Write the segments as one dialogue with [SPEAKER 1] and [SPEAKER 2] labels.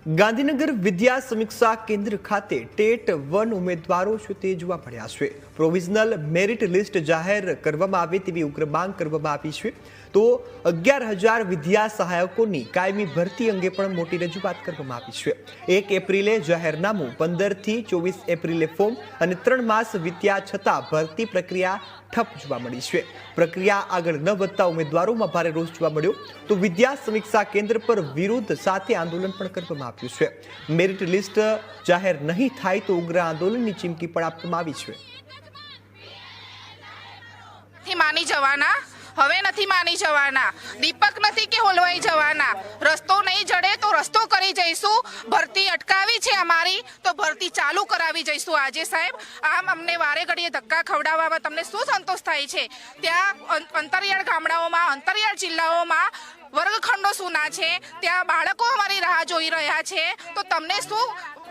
[SPEAKER 1] ગાંધીનગર વિદ્યા સમીક્ષા કેન્દ્ર ખાતે ટેટ 1 ઉમેદવારો છે તે જોવા મળ્યા છે। પ્રોવિઝનલ મેરિટ લિસ્ટ જાહેર કરવામાં આવે તેવી ઉગ્ર માંગ કરવામાં આવી છે। તો 11,000 વિદ્યા સહાયકોની કાયમી ભરતી અંગે પણ મોટી રજૂઆત કરવામાં આવી છે। 1 એપ્રિલે જાહેરનામું, 15 થી 24 એપ્રિલે ફોર્મ અને 3 માસ વીત્યા છતાં ભરતી પ્રક્રિયા ठप જોવા મળી છે। પ્રક્રિયા આગળ ન વધતા ઉમેદવારોમાં ભારે રોષ જોવા મળ્યો। તો વિદ્યા સમીક્ષા કેન્દ્ર પર વિરોધ સાથે આંદોલન પણ કરવામાં આવ્યું છે। મેરિટ લિસ્ટ જાહેર નહીં થાય તો ઉગ્ર આંદોલનની ચીમકી પણ આપવામાં આવી છે।
[SPEAKER 2] માની જવાના, હવે નથી માની જવાના, દીપક નથી કે હોલવાઈ જવાના, રસ્તો નહીં જડે તો રસ્તો કરી જઈશું, ભરતી અટકાવી છે અમારી તો ભરતી ચાલુ કરાવી જઈશું આજે સાહેબ। આમ અમને વારે ઘડીએ ધક્કા ખવડાવવામાં તમને શું સંતોષ થાય છે? ત્યાં અંતરિયાળ ગામડાઓમાં, અંતરિયાળ જિલ્લાઓમાં વર્ગખંડો સૂના છે, ત્યાં બાળકો અમારી રાહ જોઈ રહ્યા છે, તો તમને શું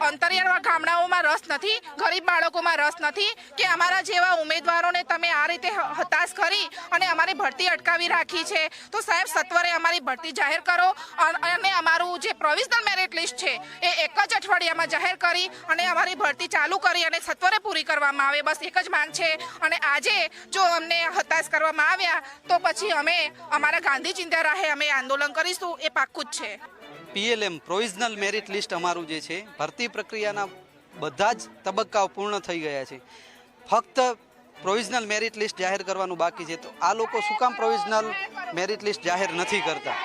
[SPEAKER 2] અંતરિયાળ ગામડાઓમાં રસ નથી, ગરીબ બાળકોમાં રસ નથી કે અમારા જેવા ઉમેદવારોને તમે આ રીતે હતાશ કરી અને અમારી ભરતી અટકાવી રાખી છે? તો સાહેબ સત્વરે અમારી ભરતી જાહેર કરો અને અમારું જે પ્રોવિઝનલ મેરિટ લિસ્ટ છે એ એક જ અઠવાડિયામાં જાહેર કરી અને અમારી ભરતી ચાલુ કરી અને સત્વરે પૂરી કરવામાં આવે, બસ એક જ માંગ છે। અને આજે જો અમને હતાશ કરવામાં આવ્યા તો પછી અમે અમારા ગાંધી ચિંતા રાહે અમે આંદોલન કરીશું, એ પાક્કું જ છે।
[SPEAKER 3] PLM પ્રોવિઝનલ મેરિટ લિસ્ટ અમારું જે છે, ભરતી પ્રક્રિયાના બધા જ તબક્કાઓ પૂર્ણ થઈ ગયા છે, ફક્ત પ્રોવિઝનલ મેરિટ લિસ્ટ જાહેર કરવાનું બાકી છે। તો આ લોકો શું કામ પ્રોવિઝનલ મેરિટ લિસ્ટ જાહેર નથી કરતા?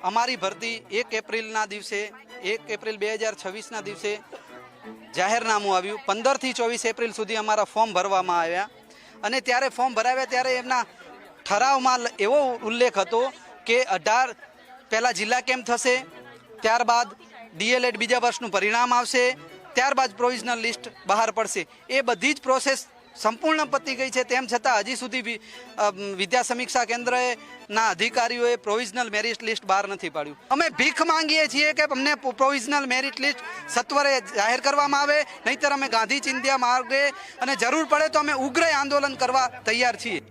[SPEAKER 3] અમારી ભરતી 1 એપ્રિલના દિવસે, 1 એપ્રિલ 2026ના દિવસે જાહેરનામું આવ્યું, 15 થી 24 એપ્રિલ સુધી અમારા ફોર્મ ભરવામાં આવ્યા અને ત્યારે ફોર્મ ભરાવ્યા ત્યારે એમના ઠરાવમાં એવો ઉલ્લેખ હતો કે 18 પહેલાં જિલ્લા કેમ્પ થશે, ત્યારબાદ DLED બીજા વર્ષનું પરિણામ આવશે, ત્યારબાદ પ્રોવિઝનલ લિસ્ટ બહાર પડશે। એ બધી જ પ્રોસેસ સંપૂર્ણ પતી ગઈ છે, તેમ છતાં હજી સુધી વિદ્યા સમીક્ષા કેન્દ્રના અધિકારીઓએ પ્રોવિઝનલ મેરિટ લિસ્ટ બહાર નથી પાડ્યું। અમે ભીખ માંગીએ છીએ કે અમને પ્રોવિઝનલ મેરિટ લિસ્ટ સત્વરે જાહેર કરવામાં આવે, નહીંતર અમે ગાંધી ચિંધ્યા માર્ગે અને જરૂર પડે તો અમે ઉગ્ર આંદોલન કરવા તૈયાર છીએ।